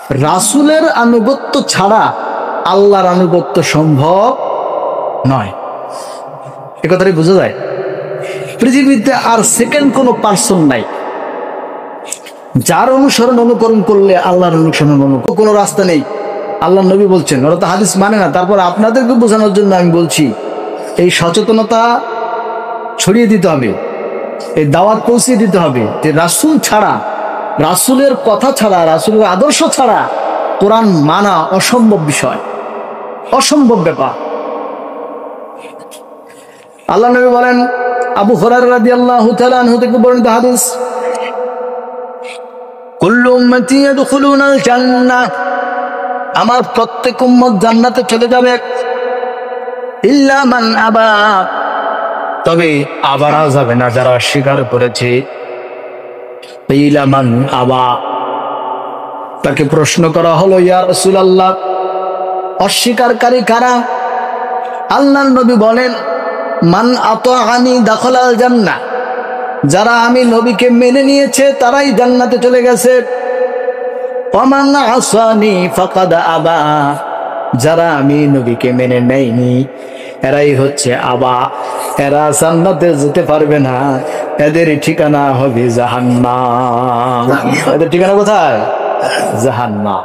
রাসূলের আনুগত্য ছাড়া আল্লাহর আনুগত্য সম্ভব নয়। এ কথাটাই বোঝা যায়। পৃথিবীতে আর সেকেন্ড কোনো পার্সন নাই যার অনুসরণ অনুকরণ করলে আল্লাহর অনুসরণ কোনো রাস্তা নেই। আল্লাহ নবী বলছেন, ওরা তো হাদিস মানে না, তারপর আপনাদেরকে বোঝানোর জন্য আমি বলছি, এই সচেতনতা ছড়িয়ে দিতে হবে, এই দাওয়াত পৌঁছে দিতে হবে যে রাসূল ছাড়া, রাসূলের কথা ছাড়া, রাসূলের আদর্শ ছাড়া কোরআন মানা অসম্ভব বিষয়, অসম্ভব ব্যাপার। আল্লাহ নবী বলেন, আবু হুরায়রা রাদিয়াল্লাহু তাআলা আনহু থেকে বর্ণিত হাদিস, কুল্লু উম্মতি ইয়াদখুলুনাল জান্নাহ, আমার প্রত্যেক উম্মত জান্নাতে চলে যাবে, ইল্লা মান আবা, তবে আবারা যাবে না যারা অস্বীকার করেছে। ইল্লা মান আবা, তাকে প্রশ্ন করা হলো, ইয়া রাসূলুল্লাহ, অস্বীকারী কারা? আল্লাহর নবী বলেন, মান আতাআনি দাখালাল জান্নাহ, যারা আমি নবীকে মেনে নিয়েছে তারাই জান্নাতে চলে গেছে। ওয়া মান আসানি ফাকাদ আবা, যারা আমি নবীকে মেনে নেয়নি এরাই হচ্ছে আবা, এরা জান্নাতে যেতে পারবে না, এদের ঠিকানা হবে জাহান্নাম। এদের ঠিকানা কোথায়? জাহান্নাম।